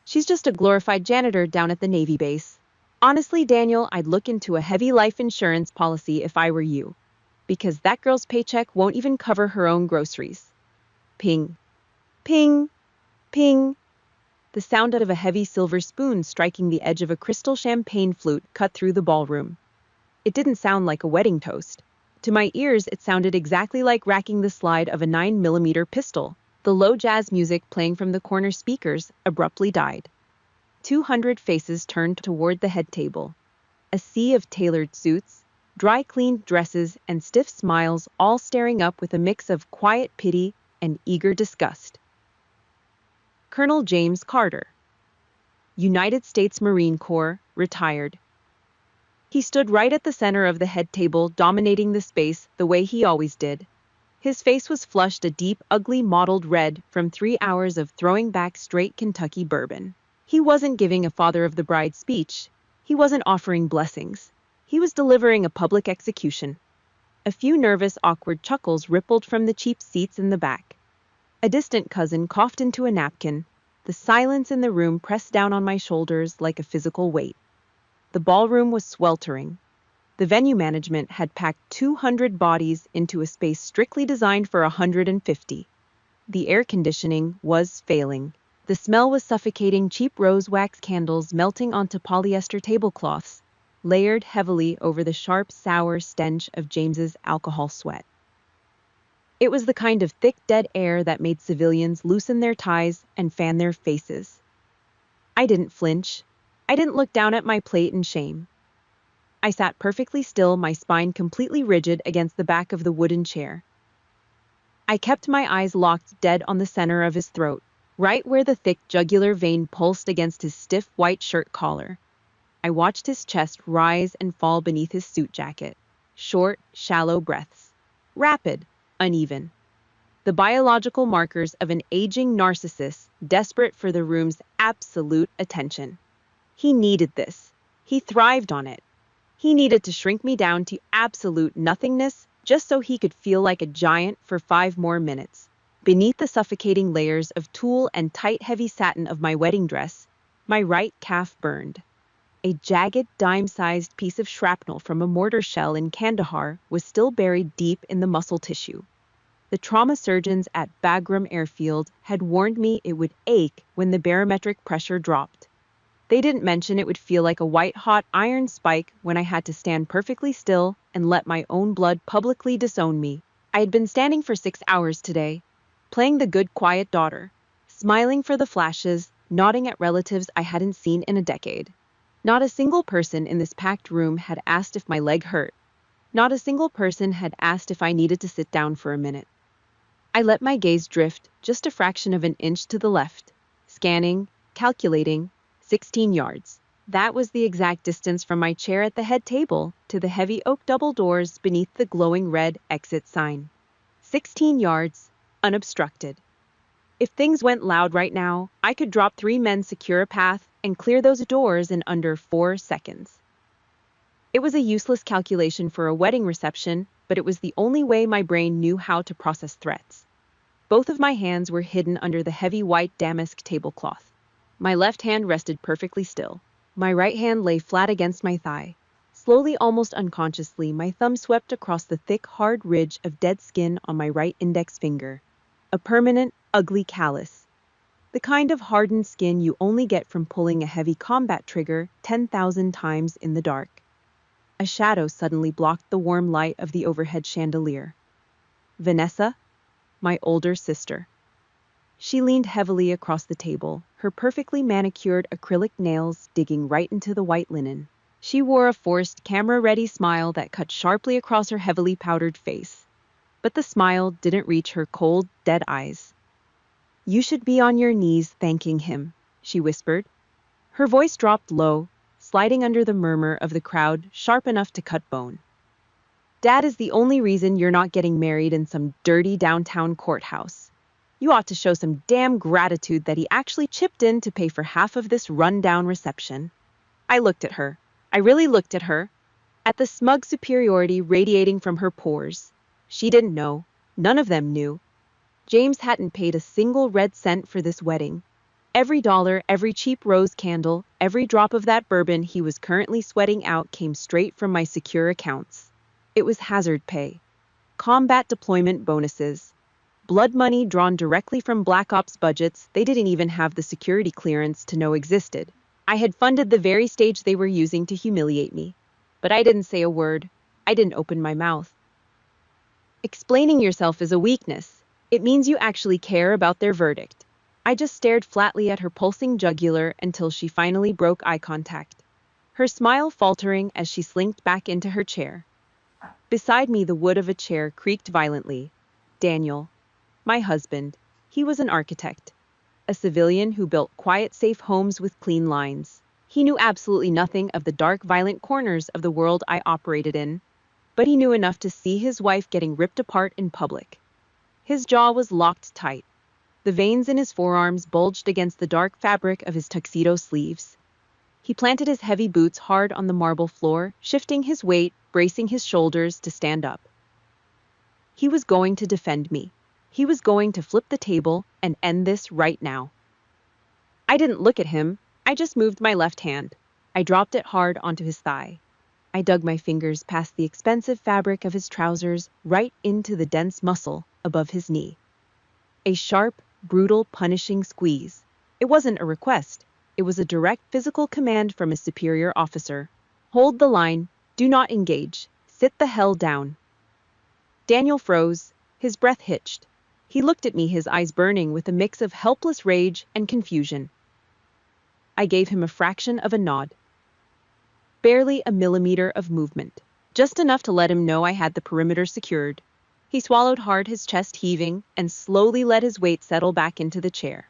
She's just a glorified janitor down at the Navy base. Honestly, Daniel, I'd look into a heavy life insurance policy if I were you. Because that girl's paycheck won't even cover her own groceries. Ping. Ping. Ping. The sound of a heavy silver spoon striking the edge of a crystal champagne flute cut through the ballroom. It didn't sound like a wedding toast. To my ears, it sounded exactly like racking the slide of a 9mm pistol. The low jazz music playing from the corner speakers abruptly died. 200 faces turned toward the head table. A sea of tailored suits, dry-cleaned dresses, and stiff smiles, all staring up with a mix of quiet pity and eager disgust. Colonel James Carter, United States Marine Corps, retired. He stood right at the center of the head table, dominating the space the way he always did. His face was flushed a deep, ugly mottled red from 3 hours of throwing back straight Kentucky bourbon. He wasn't giving a father of the bride speech. He wasn't offering blessings. He was delivering a public execution. A few nervous, awkward chuckles rippled from the cheap seats in the back. A distant cousin coughed into a napkin. The silence in the room pressed down on my shoulders like a physical weight. The ballroom was sweltering. The venue management had packed 200 bodies into a space strictly designed for 150. The air conditioning was failing. The smell was suffocating, cheap rose wax candles melting onto polyester tablecloths, layered heavily over the sharp, sour stench of James's alcohol sweat. It was the kind of thick, dead air that made civilians loosen their ties and fan their faces. I didn't flinch. I didn't look down at my plate in shame. I sat perfectly still, my spine completely rigid against the back of the wooden chair. I kept my eyes locked dead on the center of his throat, right where the thick jugular vein pulsed against his stiff white shirt collar. I watched his chest rise and fall beneath his suit jacket. Short, shallow breaths. Rapid, uneven. The biological markers of an aging narcissist desperate for the room's absolute attention. He needed this. He thrived on it. He needed to shrink me down to absolute nothingness just so he could feel like a giant for 5 more minutes. Beneath the suffocating layers of tulle and tight, heavy satin of my wedding dress, my right calf burned. A jagged, dime-sized piece of shrapnel from a mortar shell in Kandahar was still buried deep in the muscle tissue. The trauma surgeons at Bagram Airfield had warned me it would ache when the barometric pressure dropped. They didn't mention it would feel like a white-hot iron spike when I had to stand perfectly still and let my own blood publicly disown me. I had been standing for 6 hours today, playing the good, quiet daughter, smiling for the flashes, nodding at relatives I hadn't seen in a decade. Not a single person in this packed room had asked if my leg hurt. Not a single person had asked if I needed to sit down for a minute. I let my gaze drift just a fraction of an inch to the left, scanning, calculating, 16 yards. That was the exact distance from my chair at the head table to the heavy oak double doors beneath the glowing red exit sign. 16 yards, unobstructed. If things went loud right now, I could drop 3 men, secure a path, and clear those doors in under 4 seconds. It was a useless calculation for a wedding reception, but it was the only way my brain knew how to process threats. Both of my hands were hidden under the heavy white damask tablecloth. My left hand rested perfectly still. My right hand lay flat against my thigh. Slowly, almost unconsciously, my thumb swept across the thick, hard ridge of dead skin on my right index finger. A permanent, ugly callus. The kind of hardened skin you only get from pulling a heavy combat trigger 10,000 times in the dark. A shadow suddenly blocked the warm light of the overhead chandelier. Vanessa, my older sister. She leaned heavily across the table, her perfectly manicured acrylic nails digging right into the white linen. She wore a forced, camera-ready smile that cut sharply across her heavily powdered face. But the smile didn't reach her cold, dead eyes. "You should be on your knees thanking him," she whispered. Her voice dropped low, sliding under the murmur of the crowd, sharp enough to cut bone. "Dad is the only reason you're not getting married in some dirty downtown courthouse. You ought to show some damn gratitude that he actually chipped in to pay for half of this run-down reception." I looked at her. I really looked at her. At the smug superiority radiating from her pores. She didn't know. None of them knew. James hadn't paid a single red cent for this wedding. Every dollar, every cheap rose candle, every drop of that bourbon he was currently sweating out came straight from my secure accounts. It was hazard pay, combat deployment bonuses, blood money drawn directly from Black Ops budgets they didn't even have the security clearance to know existed. I had funded the very stage they were using to humiliate me. But I didn't say a word. I didn't open my mouth. Explaining yourself is a weakness. It means you actually care about their verdict. I just stared flatly at her pulsing jugular until she finally broke eye contact, her smile faltering as she slinked back into her chair. Beside me, the wood of a chair creaked violently. Daniel, my husband, he was an architect, a civilian who built quiet, safe homes with clean lines. He knew absolutely nothing of the dark, violent corners of the world I operated in, but he knew enough to see his wife getting ripped apart in public. His jaw was locked tight. The veins in his forearms bulged against the dark fabric of his tuxedo sleeves. He planted his heavy boots hard on the marble floor, shifting his weight, bracing his shoulders to stand up. He was going to defend me. He was going to flip the table and end this right now. I didn't look at him. I just moved my left hand. I dropped it hard onto his thigh. I dug my fingers past the expensive fabric of his trousers right into the dense muscle above his knee. A sharp, brutal, punishing squeeze. It wasn't a request. It was a direct physical command from a superior officer. Hold the line. Do not engage. Sit the hell down. Daniel froze. His breath hitched. He looked at me, his eyes burning with a mix of helpless rage and confusion. I gave him a fraction of a nod. Barely a millimeter of movement. Just enough to let him know I had the perimeter secured. He swallowed hard, his chest heaving, and slowly let his weight settle back into the chair.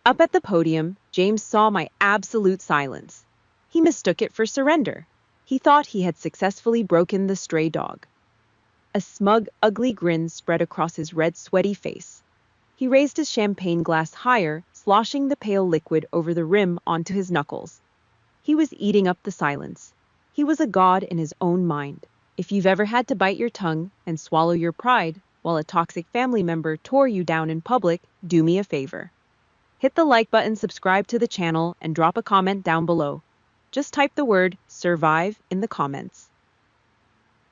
Up at the podium, James saw my absolute silence. He mistook it for surrender. He thought he had successfully broken the stray dog. A smug, ugly grin spread across his red, sweaty face. He raised his champagne glass higher, sloshing the pale liquid over the rim onto his knuckles. He was eating up the silence. He was a god in his own mind. If you've ever had to bite your tongue and swallow your pride while a toxic family member tore you down in public, do me a favor. Hit the like button, subscribe to the channel, and drop a comment down below. Just type the word "survive" in the comments.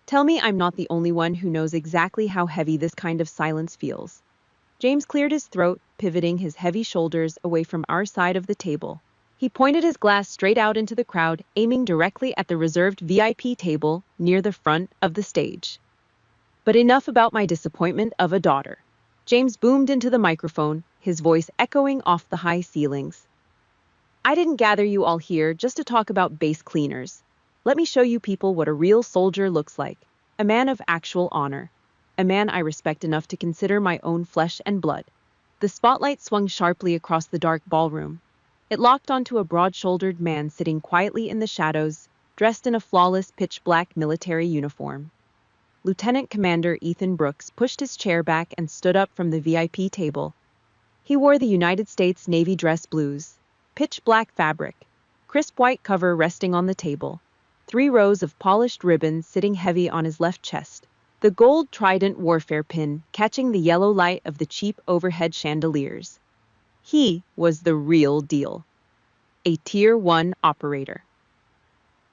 Tell me I'm not the only one who knows exactly how heavy this kind of silence feels. James cleared his throat, pivoting his heavy shoulders away from our side of the table. He pointed his glass straight out into the crowd, aiming directly at the reserved VIP table near the front of the stage. But enough about my disappointment of a daughter. James boomed into the microphone, his voice echoing off the high ceilings. I didn't gather you all here just to talk about base cleaners. Let me show you people what a real soldier looks like, a man of actual honor, a man I respect enough to consider my own flesh and blood. The spotlight swung sharply across the dark ballroom. It locked onto a broad-shouldered man sitting quietly in the shadows, dressed in a flawless pitch-black military uniform. Lieutenant Commander Ethan Brooks pushed his chair back and stood up from the VIP table. He wore the United States Navy dress blues, pitch-black fabric, crisp white cover resting on the table, 3 rows of polished ribbons sitting heavy on his left chest, the gold trident warfare pin catching the yellow light of the cheap overhead chandeliers. He was the real deal. A Tier 1 operator.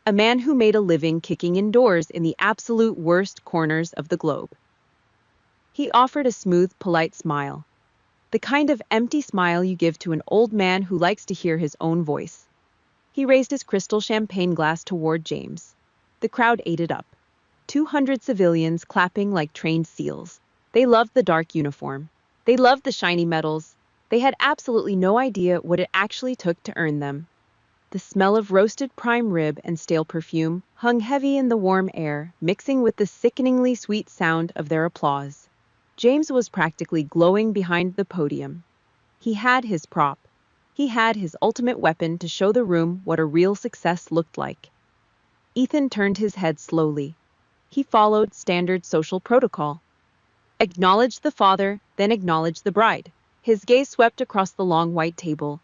A man who made a living kicking indoors in the absolute worst corners of the globe. He offered a smooth, polite smile. The kind of empty smile you give to an old man who likes to hear his own voice. He raised his crystal champagne glass toward James. The crowd ate it up. 200 civilians clapping like trained seals. They loved the dark uniform. They loved the shiny medals. They had absolutely no idea what it actually took to earn them. The smell of roasted prime rib and stale perfume hung heavy in the warm air, mixing with the sickeningly sweet sound of their applause. James was practically glowing behind the podium. He had his prop. He had his ultimate weapon to show the room what a real success looked like. Ethan turned his head slowly. He followed standard social protocol. Acknowledge the father, then acknowledge the bride. His gaze swept across the long white table,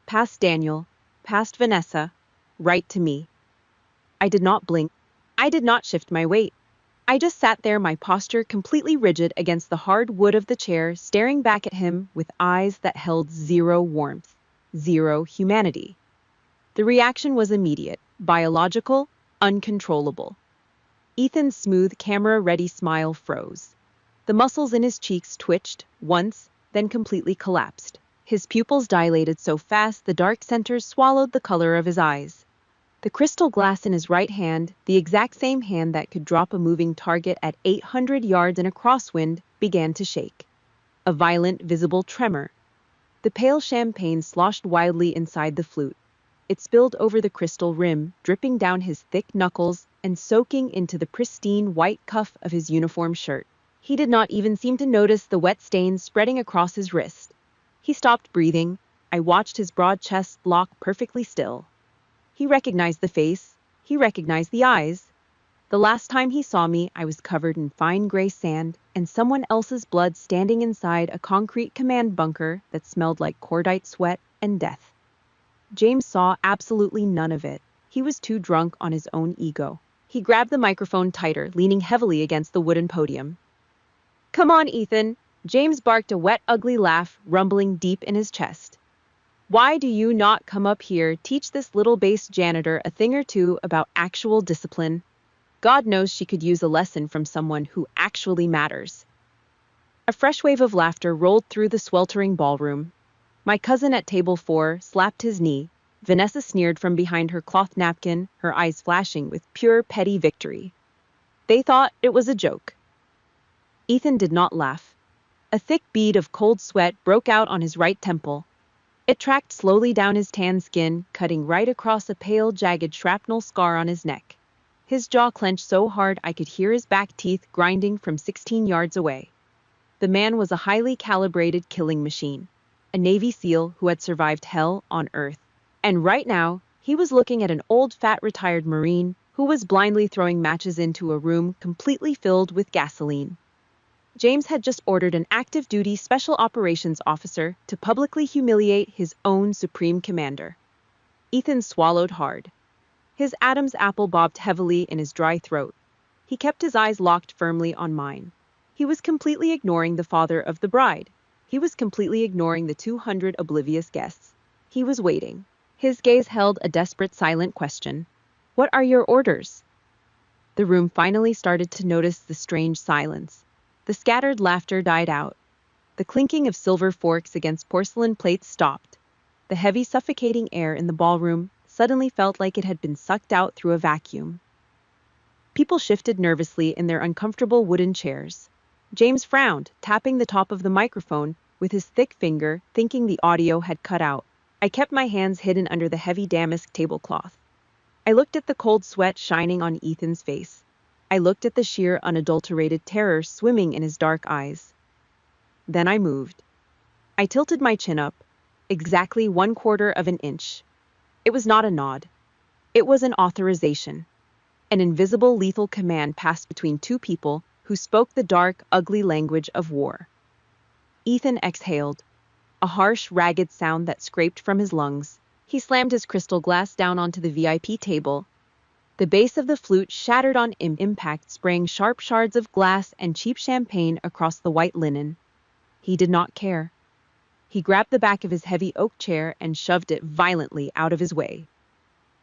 past Daniel, past Vanessa, right to me. I did not blink. I did not shift my weight. I just sat there, my posture completely rigid against the hard wood of the chair, staring back at him with eyes that held zero warmth. zero humanity. The reaction was immediate, biological, uncontrollable. Ethan's smooth, camera-ready smile froze. The muscles in his cheeks twitched once, then completely collapsed. His pupils dilated so fast the dark centers swallowed the color of his eyes. The crystal glass in his right hand, the exact same hand that could drop a moving target at 800 yards in a crosswind, began to shake. A violent, visible tremor. The pale champagne sloshed wildly inside the flute. It spilled over the crystal rim, dripping down his thick knuckles and soaking into the pristine white cuff of his uniform shirt. He did not even seem to notice the wet stains spreading across his wrist. He stopped breathing. I watched his broad chest lock perfectly still. He recognized the face. He recognized the eyes. The last time he saw me, I was covered in fine gray sand and someone else's blood standing inside a concrete command bunker that smelled like cordite sweat and death. James saw absolutely none of it. He was too drunk on his own ego. He grabbed the microphone tighter, leaning heavily against the wooden podium. "Come on, Ethan!" James barked, a wet, ugly laugh rumbling deep in his chest. "Why do you not come up here, teach this little base janitor a thing or two about actual discipline? God knows she could use a lesson from someone who actually matters." A fresh wave of laughter rolled through the sweltering ballroom. My cousin at table 4 slapped his knee. Vanessa sneered from behind her cloth napkin, her eyes flashing with pure petty victory. They thought it was a joke. Ethan did not laugh. A thick bead of cold sweat broke out on his right temple. It tracked slowly down his tan skin, cutting right across a pale, jagged shrapnel scar on his neck. His jaw clenched so hard I could hear his back teeth grinding from 16 yards away. The man was a highly calibrated killing machine, a Navy SEAL who had survived hell on Earth. And right now, he was looking at an old fat retired Marine who was blindly throwing matches into a room completely filled with gasoline. James had just ordered an active duty special operations officer to publicly humiliate his own supreme commander. Ethan swallowed hard. His Adam's apple bobbed heavily in his dry throat. He kept his eyes locked firmly on mine. He was completely ignoring the father of the bride. He was completely ignoring the 200 oblivious guests. He was waiting. His gaze held a desperate, silent question. "What are your orders?" The room finally started to notice the strange silence. The scattered laughter died out. The clinking of silver forks against porcelain plates stopped. The heavy, suffocating air in the ballroom suddenly felt like it had been sucked out through a vacuum. People shifted nervously in their uncomfortable wooden chairs. James frowned, tapping the top of the microphone with his thick finger, thinking the audio had cut out. I kept my hands hidden under the heavy damask tablecloth. I looked at the cold sweat shining on Ethan's face. I looked at the sheer, unadulterated terror swimming in his dark eyes. Then I moved. I tilted my chin up, exactly 1/4 of an inch. It was not a nod. It was an authorization. An invisible, lethal command passed between two people who spoke the dark, ugly language of war. Ethan exhaled, a harsh, ragged sound that scraped from his lungs. He slammed his crystal glass down onto the VIP table. The base of the flute shattered on impact, spraying sharp shards of glass and cheap champagne across the white linen. He did not care. He grabbed the back of his heavy oak chair and shoved it violently out of his way.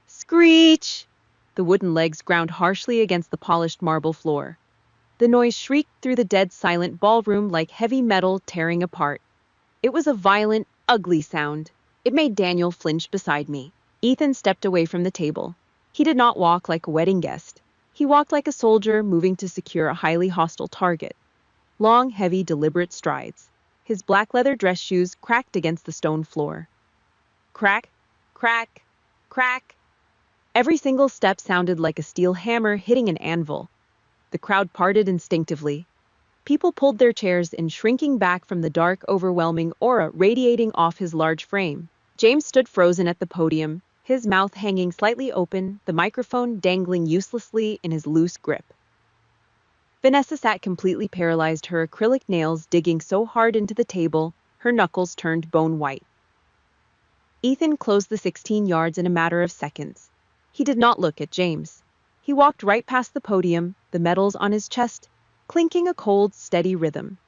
Screech! The wooden legs ground harshly against the polished marble floor. The noise shrieked through the dead silent ballroom like heavy metal tearing apart. It was a violent, ugly sound. It made Daniel flinch beside me. Ethan stepped away from the table. He did not walk like a wedding guest. He walked like a soldier moving to secure a highly hostile target. Long, heavy, deliberate strides. His black leather dress shoes cracked against the stone floor. Crack, crack, crack. Every single step sounded like a steel hammer hitting an anvil. The crowd parted instinctively. People pulled their chairs in, shrinking back from the dark, overwhelming aura radiating off his large frame. James stood frozen at the podium, his mouth hanging slightly open, the microphone dangling uselessly in his loose grip. Vanessa sat completely paralyzed, her acrylic nails digging so hard into the table, her knuckles turned bone white. Ethan closed the 16 yards in a matter of seconds. He did not look at James. He walked right past the podium, the medals on his chest, clinking a cold, steady rhythm.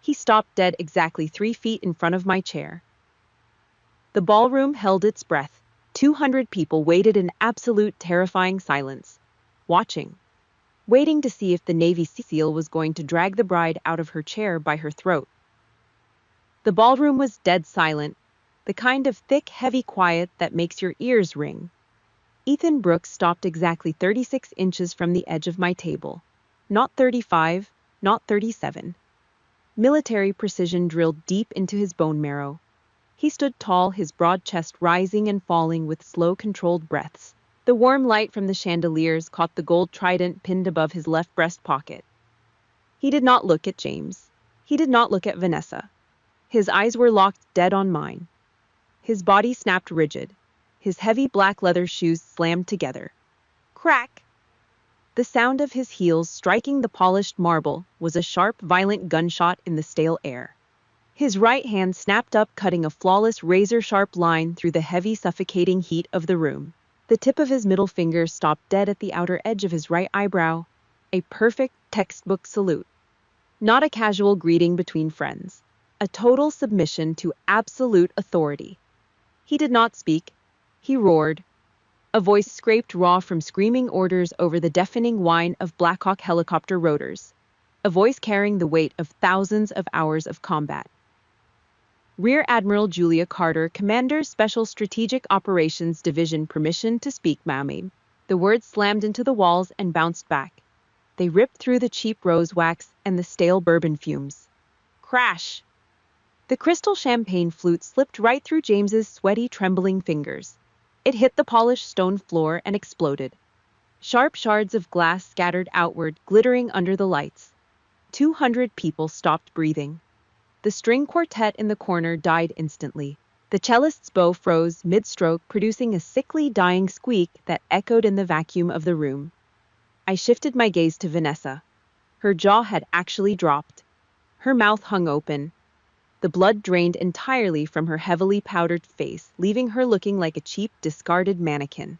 He stopped dead exactly 3 feet in front of my chair. The ballroom held its breath. 200 people waited in absolute terrifying silence, waiting to see if the Navy SEAL was going to drag the bride out of her chair by her throat. The ballroom was dead silent, the kind of thick, heavy quiet that makes your ears ring. Ethan Brooks stopped exactly 36 inches from the edge of my table. Not 35, not 37. Military precision drilled deep into his bone marrow. He stood tall, his broad chest rising and falling with slow, controlled breaths. The warm light from the chandeliers caught the gold trident pinned above his left breast pocket. He did not look at James. He did not look at Vanessa. His eyes were locked dead on mine. His body snapped rigid. His heavy black leather shoes slammed together. Crack! The sound of his heels striking the polished marble was a sharp, violent gunshot in the stale air. His right hand snapped up, cutting a flawless, razor-sharp line through the heavy, suffocating heat of the room. The tip of his middle finger stopped dead at the outer edge of his right eyebrow, a perfect textbook salute. Not a casual greeting between friends, a total submission to absolute authority. He did not speak. He roared. A voice scraped raw from screaming orders over the deafening whine of Blackhawk helicopter rotors. A voice carrying the weight of thousands of hours of combat. Rear Admiral Julia Carter, Commander, Special Strategic Operations Division, permission to speak, ma'am. The words slammed into the walls and bounced back. They ripped through the cheap rose wax and the stale bourbon fumes. Crash! The crystal champagne flute slipped right through James's sweaty, trembling fingers. It hit the polished stone floor and exploded. Sharp shards of glass scattered outward, glittering under the lights. 200 people stopped breathing. The string quartet in the corner died instantly. The cellist's bow froze mid-stroke, producing a sickly, dying squeak that echoed in the vacuum of the room. I shifted my gaze to Vanessa. Her jaw had actually dropped. Her mouth hung open. The blood drained entirely from her heavily powdered face, leaving her looking like a cheap, discarded mannequin.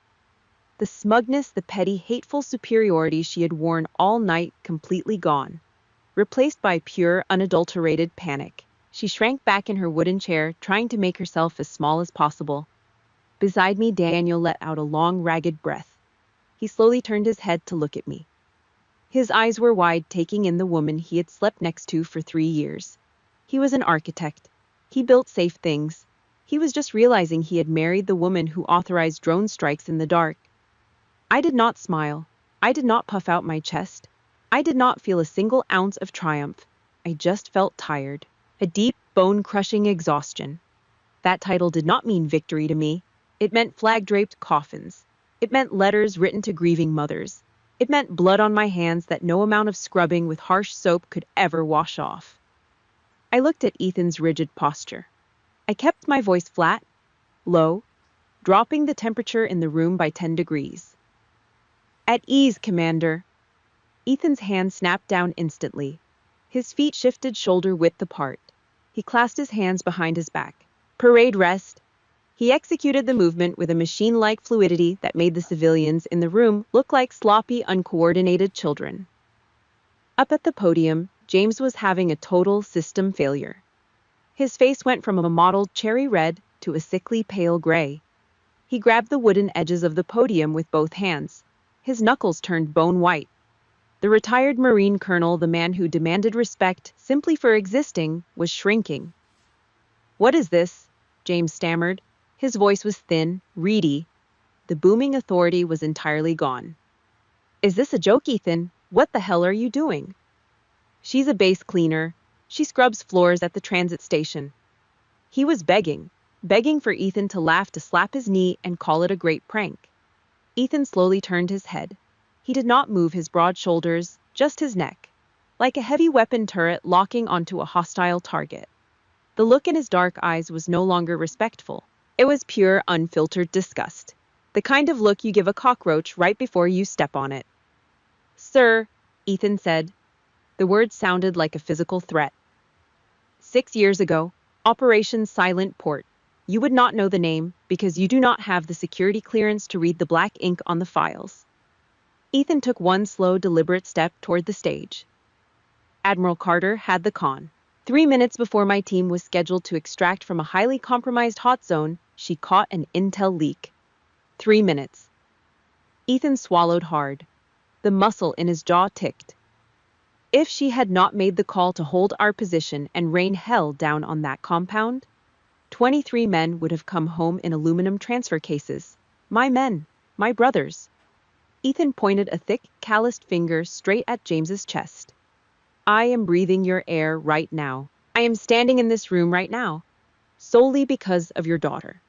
The smugness, the petty, hateful superiority she had worn all night, completely gone. Replaced by pure, unadulterated panic. She shrank back in her wooden chair, trying to make herself as small as possible. Beside me, Daniel let out a long, ragged breath. He slowly turned his head to look at me. His eyes were wide, taking in the woman he had slept next to for 3 years. He was an architect. He built safe things. He was just realizing he had married the woman who authorized drone strikes in the dark. I did not smile. I did not puff out my chest. I did not feel a single ounce of triumph. I just felt tired. A deep, bone-crushing exhaustion. That title did not mean victory to me. It meant flag-draped coffins. It meant letters written to grieving mothers. It meant blood on my hands that no amount of scrubbing with harsh soap could ever wash off. I looked at Ethan's rigid posture. I kept my voice flat, low, dropping the temperature in the room by 10 degrees. At ease, Commander. Ethan's hand snapped down instantly. His feet shifted shoulder-width apart. He clasped his hands behind his back. Parade rest. He executed the movement with a machine-like fluidity that made the civilians in the room look like sloppy, uncoordinated children. Up at the podium, James was having a total system failure. His face went from a mottled cherry red to a sickly pale gray. He grabbed the wooden edges of the podium with both hands. His knuckles turned bone white. The retired Marine colonel, the man who demanded respect simply for existing, was shrinking. What is this? James stammered. His voice was thin, reedy. The booming authority was entirely gone. Is this a joke, Ethan? What the hell are you doing? She's a base cleaner. She scrubs floors at the transit station. He was begging for Ethan to laugh, to slap his knee and call it a great prank. Ethan slowly turned his head. He did not move his broad shoulders, just his neck, like a heavy weapon turret locking onto a hostile target. The look in his dark eyes was no longer respectful. It was pure, unfiltered disgust. The kind of look you give a cockroach right before you step on it. Sir, Ethan said. The words sounded like a physical threat. 6 years ago, Operation Silent Port. You would not know the name because you do not have the security clearance to read the black ink on the files. Ethan took one slow, deliberate step toward the stage. Admiral Carter had the con. 3 minutes before my team was scheduled to extract from a highly compromised hot zone, She caught an intel leak. 3 minutes. Ethan swallowed hard. The muscle in his jaw ticked. If she had not made the call to hold our position and rain hell down on that compound, 23 men would have come home in aluminum transfer cases. My men, my brothers. Ethan pointed a thick, calloused finger straight at James's chest. I am breathing your air right now. I am standing in this room right now, solely because of your daughter.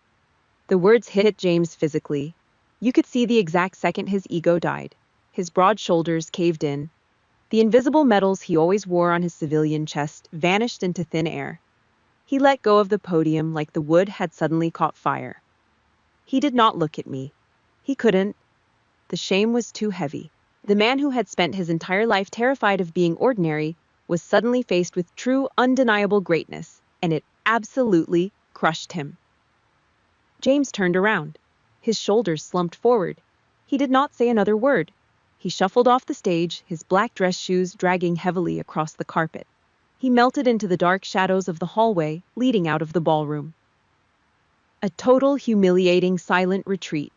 The words hit James physically. You could see the exact second his ego died. His broad shoulders caved in. The invisible medals he always wore on his civilian chest vanished into thin air. He let go of the podium like the wood had suddenly caught fire. He did not look at me. He couldn't. The shame was too heavy. The man who had spent his entire life terrified of being ordinary was suddenly faced with true, undeniable greatness, and it absolutely crushed him. James turned around. His shoulders slumped forward. He did not say another word. He shuffled off the stage, his black dress shoes dragging heavily across the carpet. He melted into the dark shadows of the hallway leading out of the ballroom. A total, humiliating, silent retreat.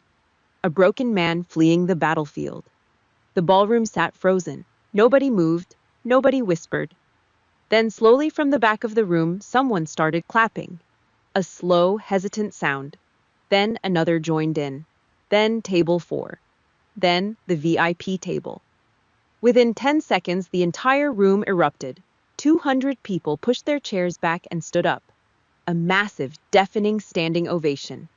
A broken man fleeing the battlefield. The ballroom sat frozen. Nobody moved. Nobody whispered. Then slowly from the back of the room, someone started clapping. A slow, hesitant sound. Then another joined in. Then table 4. Then the VIP table. Within 10 seconds, the entire room erupted. 200 people pushed their chairs back and stood up. A massive, deafening standing ovation.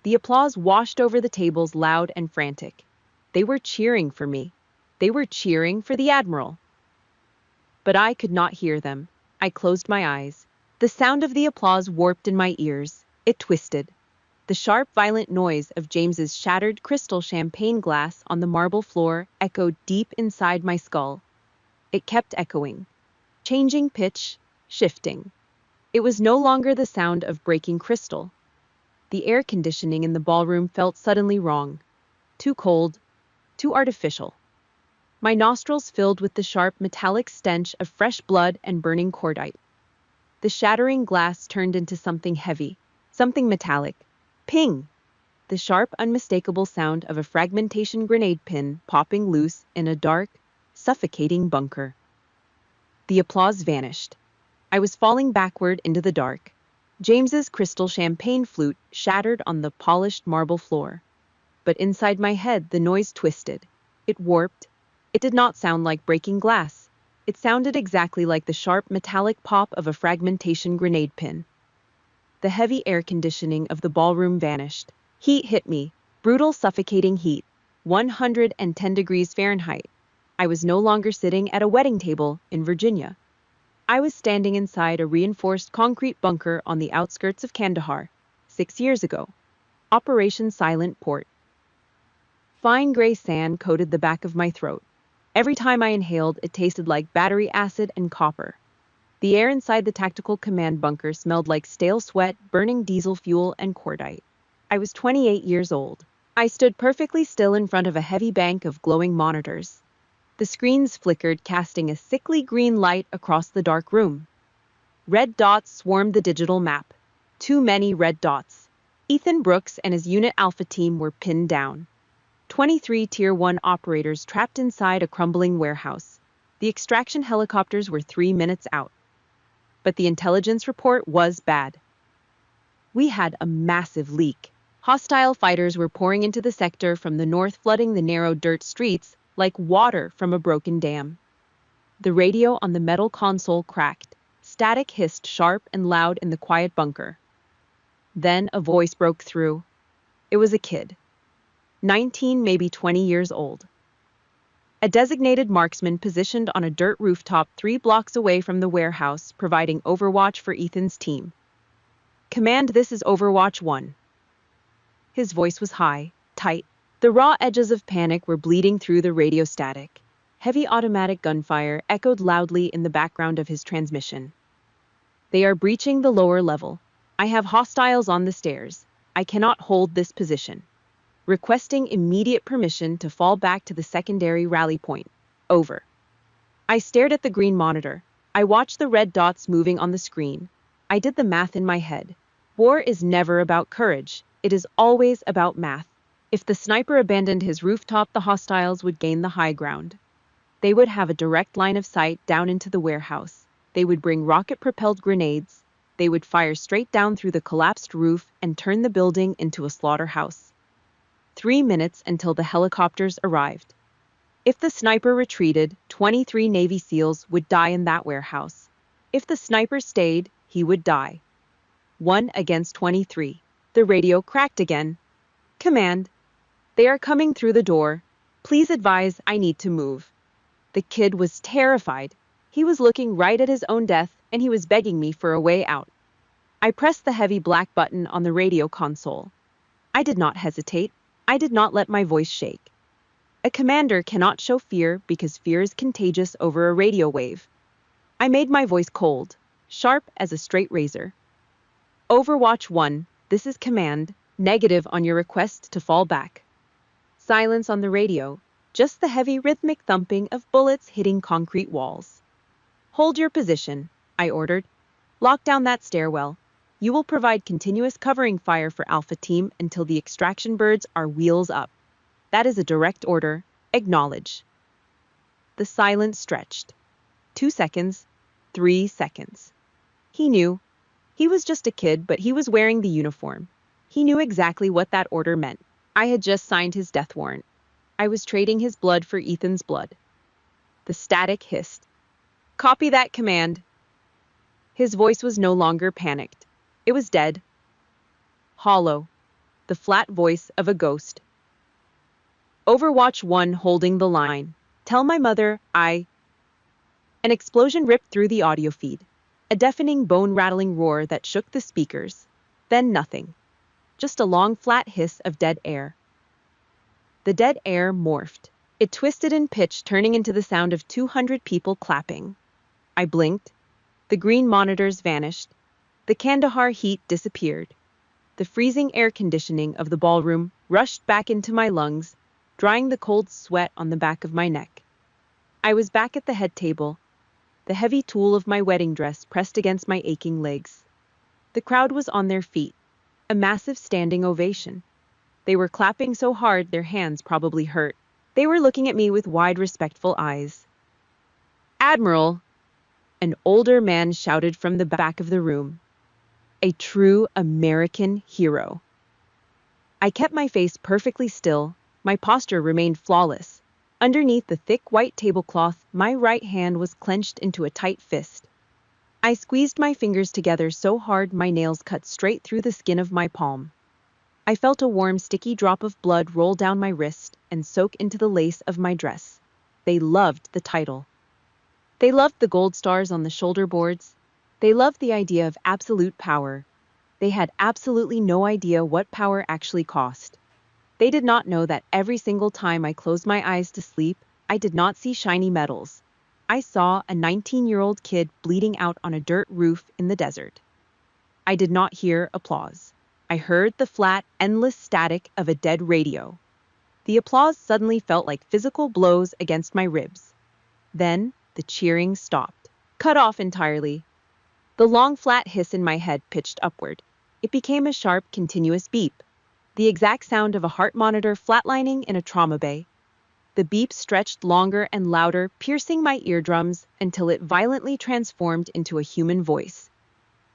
The applause washed over the tables loud and frantic. They were cheering for me. They were cheering for the Admiral. But I could not hear them. I closed my eyes. The sound of the applause warped in my ears. It twisted. The sharp, violent noise of James's shattered crystal champagne glass on the marble floor echoed deep inside my skull. It kept echoing, changing pitch, shifting. It was no longer the sound of breaking crystal. The air conditioning in the ballroom felt suddenly wrong. Too cold, too artificial. My nostrils filled with the sharp, metallic stench of fresh blood and burning cordite. The shattering glass turned into something heavy, something metallic. Ping! The sharp, unmistakable sound of a fragmentation grenade pin popping loose in a dark, suffocating bunker. The applause vanished. I was falling backward into the dark. James's crystal champagne flute shattered on the polished marble floor. But inside my head, the noise twisted. It warped. It did not sound like breaking glass. It sounded exactly like the sharp, metallic pop of a fragmentation grenade pin. The heavy air conditioning of the ballroom vanished. Heat hit me. Brutal, suffocating heat. 110 degrees Fahrenheit. I was no longer sitting at a wedding table in Virginia. I was standing inside a reinforced concrete bunker on the outskirts of Kandahar, 6 years ago. Operation Silent Port. Fine gray sand coated the back of my throat. Every time I inhaled, it tasted like battery acid and copper. The air inside the tactical command bunker smelled like stale sweat, burning diesel fuel, and cordite. I was 28 years old. I stood perfectly still in front of a heavy bank of glowing monitors. The screens flickered, casting a sickly green light across the dark room. Red dots swarmed the digital map. Too many red dots. Ethan Brooks and his Unit Alpha team were pinned down. 23 Tier 1 operators trapped inside a crumbling warehouse. The extraction helicopters were 3 minutes out. But the intelligence report was bad. We had a massive leak. Hostile fighters were pouring into the sector from the north, flooding the narrow dirt streets like water from a broken dam. The radio on the metal console cracked. Static hissed sharp and loud in the quiet bunker. Then a voice broke through. It was a kid. 19, maybe 20 years old. A designated marksman positioned on a dirt rooftop 3 blocks away from the warehouse, providing overwatch for Ethan's team. Command, this is Overwatch 1. His voice was high, tight. The raw edges of panic were bleeding through the radio static. Heavy automatic gunfire echoed loudly in the background of his transmission. They are breaching the lower level. I have hostiles on the stairs. I cannot hold this position. Requesting immediate permission to fall back to the secondary rally point. Over. I stared at the green monitor. I watched the red dots moving on the screen. I did the math in my head. War is never about courage. It is always about math. If the sniper abandoned his rooftop, the hostiles would gain the high ground. They would have a direct line of sight down into the warehouse. They would bring rocket-propelled grenades. They would fire straight down through the collapsed roof and turn the building into a slaughterhouse. 3 minutes until the helicopters arrived. If the sniper retreated, 23 Navy SEALs would die in that warehouse. If the sniper stayed, he would die. 1 against 23. The radio cracked again. Command. They are coming through the door. Please advise, I need to move. The kid was terrified. He was looking right at his own death, and he was begging me for a way out. I pressed the heavy black button on the radio console. I did not hesitate. I did not let my voice shake. A commander cannot show fear because fear is contagious over a radio wave. I made my voice cold, sharp as a straight razor. Overwatch 1, this is command, negative on your request to fall back. Silence on the radio, just the heavy rhythmic thumping of bullets hitting concrete walls. Hold your position, I ordered. Lock down that stairwell. You will provide continuous covering fire for Alpha Team until the extraction birds are wheels up. That is a direct order. Acknowledge. The silence stretched. 2 seconds, 3 seconds. He knew. He was just a kid, but he was wearing the uniform. He knew exactly what that order meant. I had just signed his death warrant. I was trading his blood for Ethan's blood. The static hissed. Copy that command. His voice was no longer panicked. It was dead. Hollow. The flat voice of a ghost. Overwatch 1 holding the line. Tell my mother, An explosion ripped through the audio feed. A deafening, bone-rattling roar that shook the speakers. Then nothing. Just a long, flat hiss of dead air. The dead air morphed. It twisted in pitch, turning into the sound of 200 people clapping. I blinked. The green monitors vanished. The Kandahar heat disappeared. The freezing air conditioning of the ballroom rushed back into my lungs, drying the cold sweat on the back of my neck. I was back at the head table, the heavy tulle of my wedding dress pressed against my aching legs. The crowd was on their feet, a massive standing ovation. They were clapping so hard their hands probably hurt. They were looking at me with wide, respectful eyes. Admiral, an older man shouted from the back of the room. A true American hero. I kept my face perfectly still. My posture remained flawless. Underneath the thick white tablecloth, my right hand was clenched into a tight fist. I squeezed my fingers together so hard my nails cut straight through the skin of my palm. I felt a warm, sticky drop of blood roll down my wrist and soak into the lace of my dress. They loved the title. They loved the gold stars on the shoulder boards. They loved the idea of absolute power. They had absolutely no idea what power actually cost. They did not know that every single time I closed my eyes to sleep, I did not see shiny metals. I saw a 19-year-old kid bleeding out on a dirt roof in the desert. I did not hear applause. I heard the flat, endless static of a dead radio. The applause suddenly felt like physical blows against my ribs. Then, the cheering stopped, cut off entirely. The long, flat hiss in my head pitched upward. It became a sharp, continuous beep. The exact sound of a heart monitor flatlining in a trauma bay. The beep stretched longer and louder, piercing my eardrums until it violently transformed into a human voice.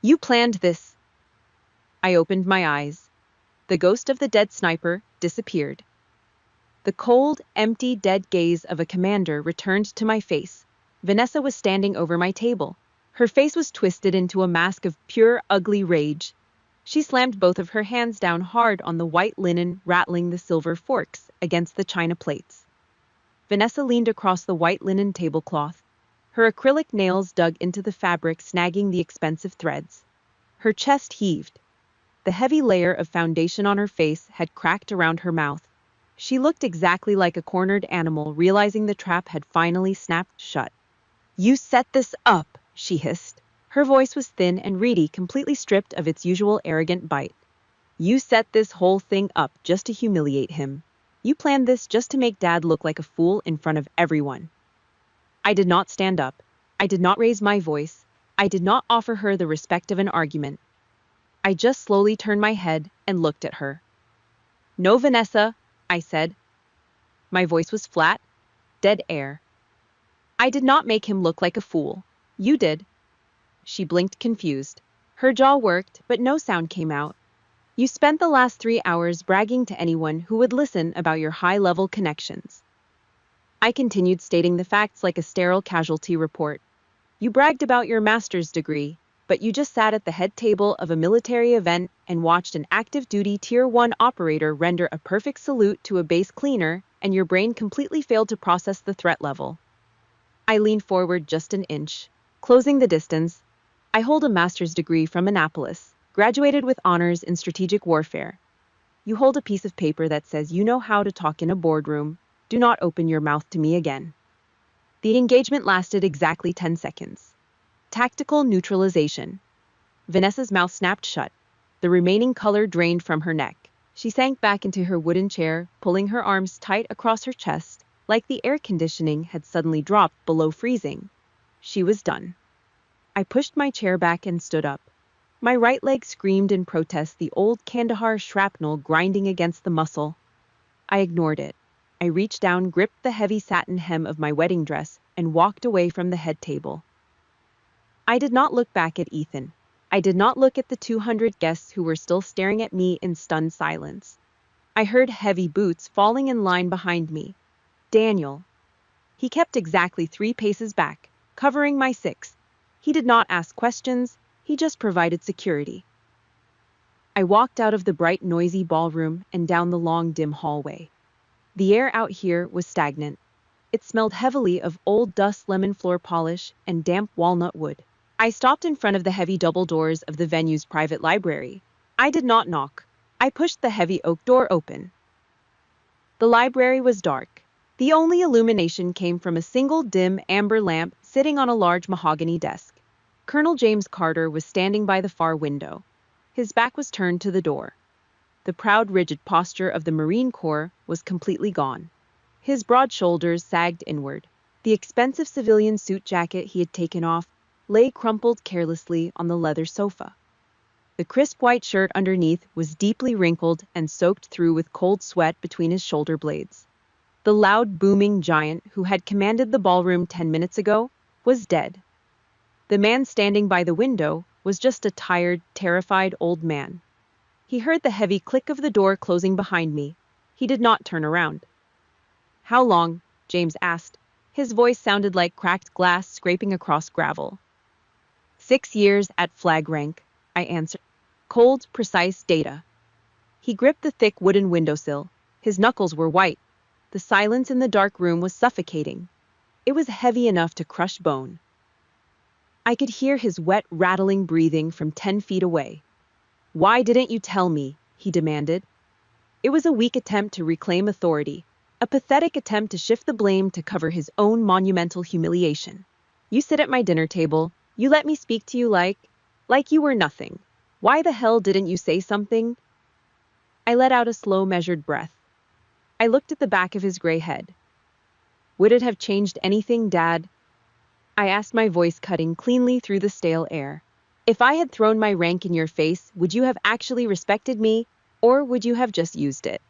You planned this. I opened my eyes. The ghost of the dead sniper disappeared. The cold, empty, dead gaze of a commander returned to my face. Vanessa was standing over my table. Her face was twisted into a mask of pure, ugly rage. She slammed both of her hands down hard on the white linen, rattling the silver forks against the china plates. Vanessa leaned across the white linen tablecloth. Her acrylic nails dug into the fabric, snagging the expensive threads. Her chest heaved. The heavy layer of foundation on her face had cracked around her mouth. She looked exactly like a cornered animal, realizing the trap had finally snapped shut. You set this up, she hissed. Her voice was thin and reedy, completely stripped of its usual arrogant bite. You set this whole thing up just to humiliate him. You planned this just to make Dad look like a fool in front of everyone. I did not stand up. I did not raise my voice. I did not offer her the respect of an argument. I just slowly turned my head and looked at her. "No, Vanessa," I said. My voice was flat, dead air. "I did not make him look like a fool. You did." She blinked confused. Her jaw worked, but no sound came out. "You spent the last 3 hours bragging to anyone who would listen about your high-level connections." I continued stating the facts like a sterile casualty report. "You bragged about your master's degree, but you just sat at the head table of a military event and watched an active-duty Tier 1 operator render a perfect salute to a base cleaner, and your brain completely failed to process the threat level." I leaned forward just an inch, closing the distance. "I hold a master's degree from Annapolis, graduated with honors in strategic warfare. You hold a piece of paper that says you know how to talk in a boardroom. Do not open your mouth to me again." The engagement lasted exactly 10 seconds. Tactical neutralization. Vanessa's mouth snapped shut. The remaining color drained from her neck. She sank back into her wooden chair, pulling her arms tight across her chest, like the air conditioning had suddenly dropped below freezing. She was done. I pushed my chair back and stood up. My right leg screamed in protest, the old Kandahar shrapnel grinding against the muscle. I ignored it. I reached down, gripped the heavy satin hem of my wedding dress, and walked away from the head table. I did not look back at Ethan. I did not look at the 200 guests who were still staring at me in stunned silence. I heard heavy boots falling in line behind me. Daniel. He kept exactly 3 paces back, covering my 6. He did not ask questions, he just provided security. I walked out of the bright, noisy ballroom and down the long, dim hallway. The air out here was stagnant. It smelled heavily of old dust, lemon floor polish, and damp walnut wood. I stopped in front of the heavy double doors of the venue's private library. I did not knock. I pushed the heavy oak door open. The library was dark. The only illumination came from a single dim amber lamp sitting on a large mahogany desk. Colonel James Carter was standing by the far window. His back was turned to the door. The proud, rigid posture of the Marine Corps was completely gone. His broad shoulders sagged inward. The expensive civilian suit jacket he had taken off lay crumpled carelessly on the leather sofa. The crisp white shirt underneath was deeply wrinkled and soaked through with cold sweat between his shoulder blades. The loud, booming giant who had commanded the ballroom 10 minutes ago was dead. The man standing by the window was just a tired, terrified old man. He heard the heavy click of the door closing behind me. He did not turn around. "How long?" James asked. His voice sounded like cracked glass scraping across gravel. 6 years at flag rank, I answered. Cold, precise data. He gripped the thick wooden windowsill. His knuckles were white. The silence in the dark room was suffocating. It was heavy enough to crush bone. I could hear his wet, rattling breathing from 10 feet away. "Why didn't you tell me?" he demanded. It was a weak attempt to reclaim authority, a pathetic attempt to shift the blame to cover his own monumental humiliation. "You sit at my dinner table. You let me speak to you like you were nothing. Why the hell didn't you say something?" I let out a slow, measured breath. I looked at the back of his gray head. "Would it have changed anything, Dad?" I asked, my voice cutting cleanly through the stale air. "If I had thrown my rank in your face, would you have actually respected me, or would you have just used it?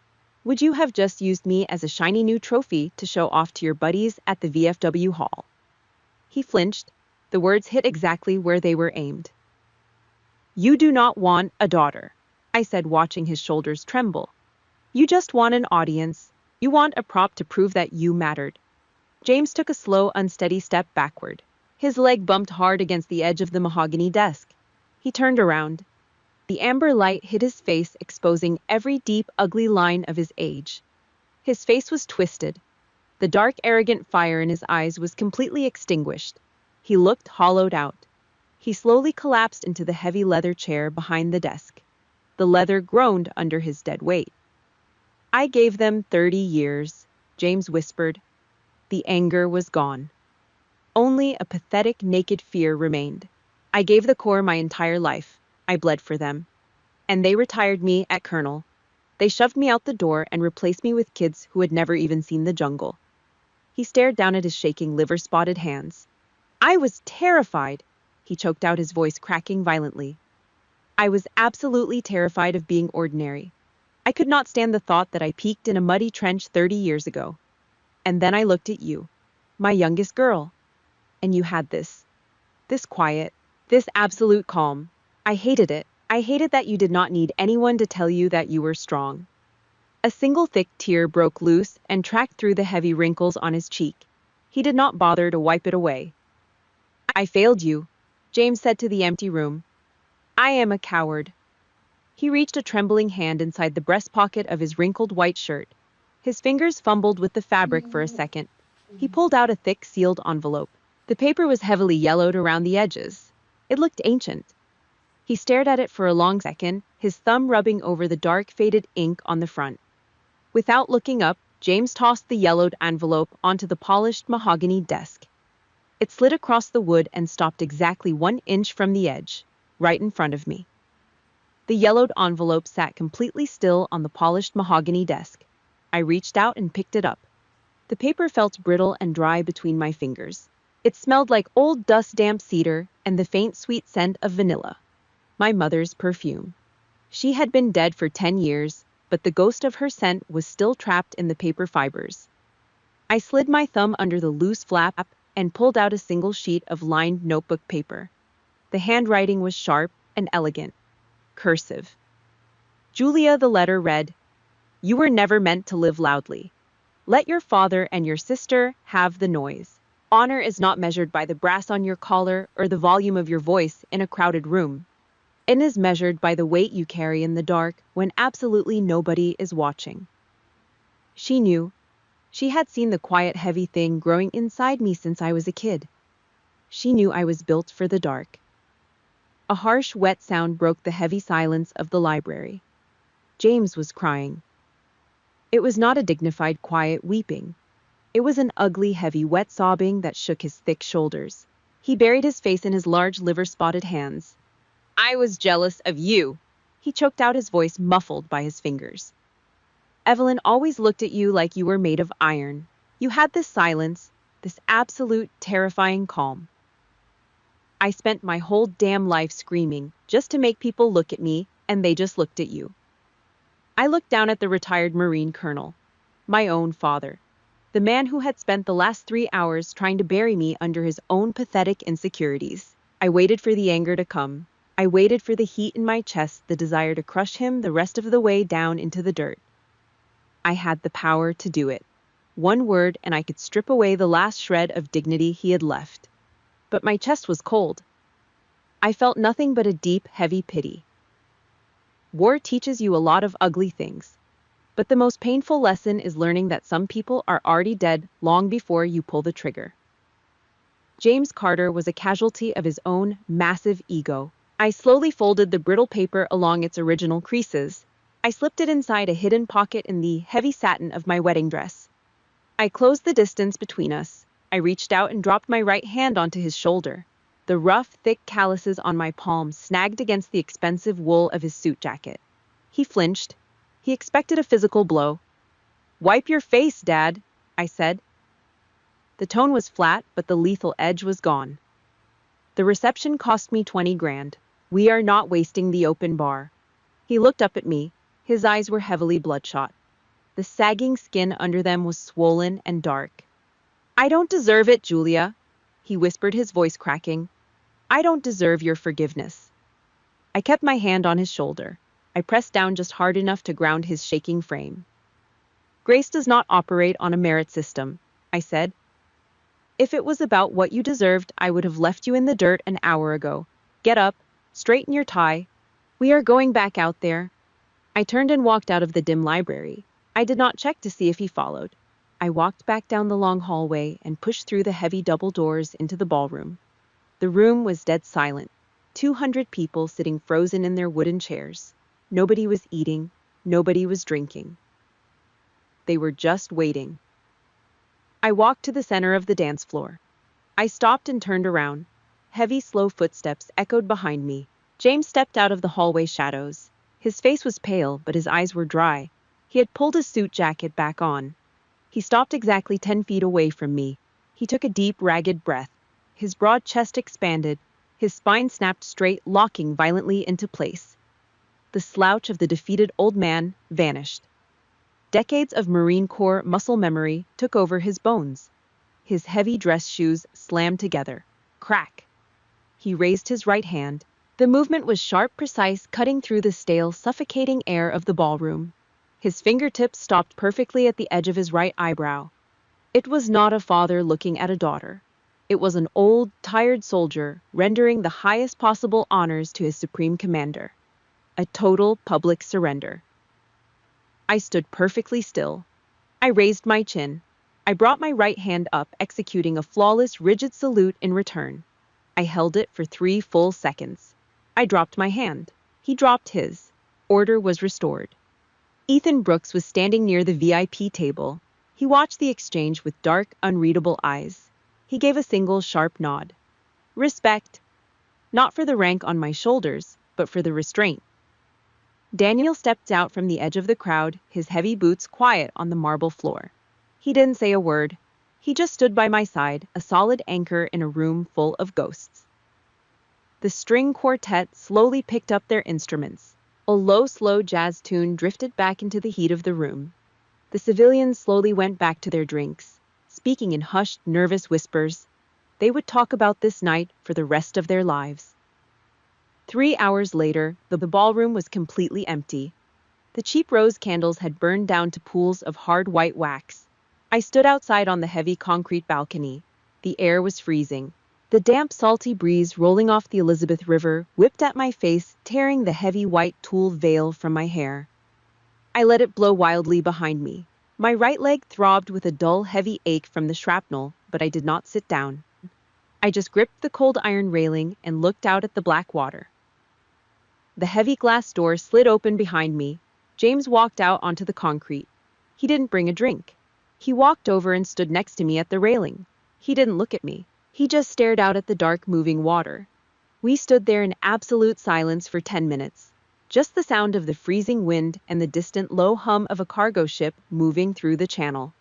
Would you have just used me as a shiny new trophy to show off to your buddies at the VFW hall?" He flinched. The words hit exactly where they were aimed. "You do not want a daughter," I said, watching his shoulders tremble. "You just want an audience. You want a prop to prove that you mattered." James took a slow, unsteady step backward. His leg bumped hard against the edge of the mahogany desk. He turned around. The amber light hit his face, exposing every deep, ugly line of his age. His face was twisted. The dark, arrogant fire in his eyes was completely extinguished. He looked hollowed out. He slowly collapsed into the heavy leather chair behind the desk. The leather groaned under his dead weight. "I gave them 30 years, James whispered. The anger was gone. Only a pathetic, naked fear remained. "I gave the Corps my entire life. I bled for them. And they retired me at Colonel. They shoved me out the door and replaced me with kids who had never even seen the jungle." He stared down at his shaking, liver-spotted hands. "I was terrified," he choked out, his voice cracking violently. I was absolutely terrified of being ordinary. I could not stand the thought that I peaked in a muddy trench 30 years ago. And then I looked at you, my youngest girl, and you had this quiet, this absolute calm. I hated it. I hated that you did not need anyone to tell you that you were strong. A single thick tear broke loose and tracked through the heavy wrinkles on his cheek. He did not bother to wipe it away. I failed you, James said to the empty room. I am a coward. He reached a trembling hand inside the breast pocket of his wrinkled white shirt. His fingers fumbled with the fabric for a second. He pulled out a thick sealed envelope. The paper was heavily yellowed around the edges. It looked ancient. He stared at it for a long second, his thumb rubbing over the dark faded ink on the front. Without looking up, James tossed the yellowed envelope onto the polished mahogany desk. It slid across the wood and stopped exactly 1 inch from the edge, right in front of me. The yellowed envelope sat completely still on the polished mahogany desk. I reached out and picked it up. The paper felt brittle and dry between my fingers. It smelled like old dust-damp cedar and the faint sweet scent of vanilla. My mother's perfume. She had been dead for 10 years, but the ghost of her scent was still trapped in the paper fibers. I slid my thumb under the loose flap and pulled out a single sheet of lined notebook paper. The handwriting was sharp and elegant. Cursive. Julia, the letter read, "You were never meant to live loudly. Let your father and your sister have the noise. Honor is not measured by the brass on your collar or the volume of your voice in a crowded room. It is measured by the weight you carry in the dark when absolutely nobody is watching." She knew. She had seen the quiet, heavy thing growing inside me since I was a kid. She knew I was built for the dark. A harsh, wet sound broke the heavy silence of the library. James was crying. It was not a dignified, quiet weeping. It was an ugly, heavy, wet sobbing that shook his thick shoulders. He buried his face in his large, liver-spotted hands. "I was jealous of you," he choked out, his voice muffled by his fingers. "Evelyn always looked at you like you were made of iron. You had this silence, this absolute, terrifying calm. I spent my whole damn life screaming just to make people look at me, and they just looked at you." I looked down at the retired Marine colonel, my own father, the man who had spent the last 3 hours trying to bury me under his own pathetic insecurities. I waited for the anger to come. I waited for the heat in my chest, the desire to crush him the rest of the way down into the dirt. I had the power to do it. One word and I could strip away the last shred of dignity he had left. But my chest was cold. I felt nothing but a deep, heavy pity. War teaches you a lot of ugly things. But the most painful lesson is learning that some people are already dead long before you pull the trigger. James Carter was a casualty of his own massive ego. I slowly folded the brittle paper along its original creases. I slipped it inside a hidden pocket in the heavy satin of my wedding dress. I closed the distance between us. I reached out and dropped my right hand onto his shoulder. The rough, thick calluses on my palm snagged against the expensive wool of his suit jacket. He flinched. He expected a physical blow. "Wipe your face, Dad," I said. The tone was flat, but the lethal edge was gone. "The reception cost me 20 grand. We are not wasting the open bar." He looked up at me. His eyes were heavily bloodshot. The sagging skin under them was swollen and dark. "I don't deserve it, Julia," he whispered, his voice cracking. "I don't deserve your forgiveness." I kept my hand on his shoulder. I pressed down just hard enough to ground his shaking frame. "Grace does not operate on a merit system," I said. "If it was about what you deserved, I would have left you in the dirt an hour ago. Get up, straighten your tie. We are going back out there." I turned and walked out of the dim library. I did not check to see if he followed. I walked back down the long hallway and pushed through the heavy double doors into the ballroom. The room was dead silent. 200 people sitting frozen in their wooden chairs. Nobody was eating. Nobody was drinking. They were just waiting. I walked to the center of the dance floor. I stopped and turned around. Heavy, slow footsteps echoed behind me. James stepped out of the hallway shadows. His face was pale, but his eyes were dry. He had pulled his suit jacket back on. He stopped exactly 10 feet away from me. He took a deep, ragged breath. His broad chest expanded. His spine snapped straight, locking violently into place. The slouch of the defeated old man vanished. Decades of Marine Corps muscle memory took over his bones. His heavy dress shoes slammed together. Crack! He raised his right hand. The movement was sharp, precise, cutting through the stale, suffocating air of the ballroom. His fingertips stopped perfectly at the edge of his right eyebrow. It was not a father looking at a daughter. It was an old, tired soldier rendering the highest possible honors to his supreme commander. A total public surrender. I stood perfectly still. I raised my chin. I brought my right hand up, executing a flawless, rigid salute in return. I held it for 3 full seconds. I dropped my hand. He dropped his. Order was restored. Ethan Brooks was standing near the VIP table. He watched the exchange with dark, unreadable eyes. He gave a single sharp nod. Respect. Not for the rank on my shoulders, but for the restraint. Daniel stepped out from the edge of the crowd, his heavy boots quiet on the marble floor. He didn't say a word. He just stood by my side, a solid anchor in a room full of ghosts. The string quartet slowly picked up their instruments. A low, slow jazz tune drifted back into the heat of the room. The civilians slowly went back to their drinks, speaking in hushed, nervous whispers. They would talk about this night for the rest of their lives. 3 hours later, the ballroom was completely empty. The cheap rose candles had burned down to pools of hard white wax. I stood outside on the heavy concrete balcony. The air was freezing. The damp, salty breeze rolling off the Elizabeth River whipped at my face, tearing the heavy white tulle veil from my hair. I let it blow wildly behind me. My right leg throbbed with a dull, heavy ache from the shrapnel, but I did not sit down. I just gripped the cold iron railing and looked out at the black water. The heavy glass door slid open behind me. James walked out onto the concrete. He didn't bring a drink. He walked over and stood next to me at the railing. He didn't look at me. He just stared out at the dark, moving water. We stood there in absolute silence for 10 minutes. Just the sound of the freezing wind and the distant low hum of a cargo ship moving through the channel.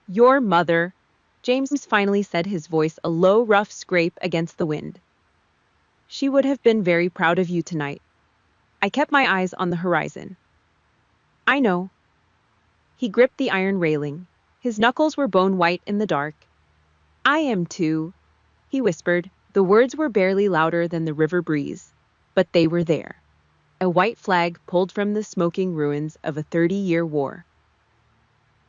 Your mother, James finally said, his voice a low, rough scrape against the wind. She would have been very proud of you tonight. I kept my eyes on the horizon. I know. He gripped the iron railing. His knuckles were bone white in the dark. I am too, he whispered. The words were barely louder than the river breeze, but they were there. A white flag pulled from the smoking ruins of a 30-year war.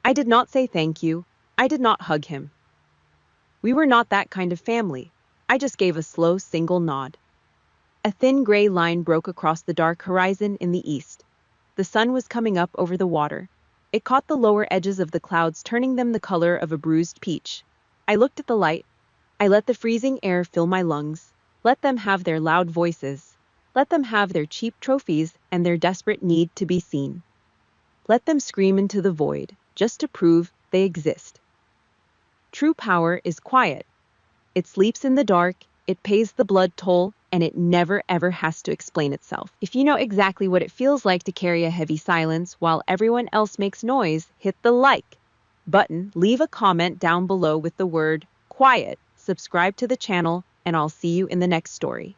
I did not say thank you. I did not hug him. We were not that kind of family. I just gave a slow, single nod. A thin gray line broke across the dark horizon in the east. The sun was coming up over the water. It caught the lower edges of the clouds, turning them the color of a bruised peach. I looked at the light. I let the freezing air fill my lungs. Let them have their loud voices. Let them have their cheap trophies and their desperate need to be seen. Let them scream into the void, just to prove they exist. True power is quiet. It sleeps in the dark, it pays the blood toll, and it never ever has to explain itself. If you know exactly what it feels like to carry a heavy silence while everyone else makes noise, hit the like button, leave a comment down below with the word quiet, subscribe to the channel, and I'll see you in the next story.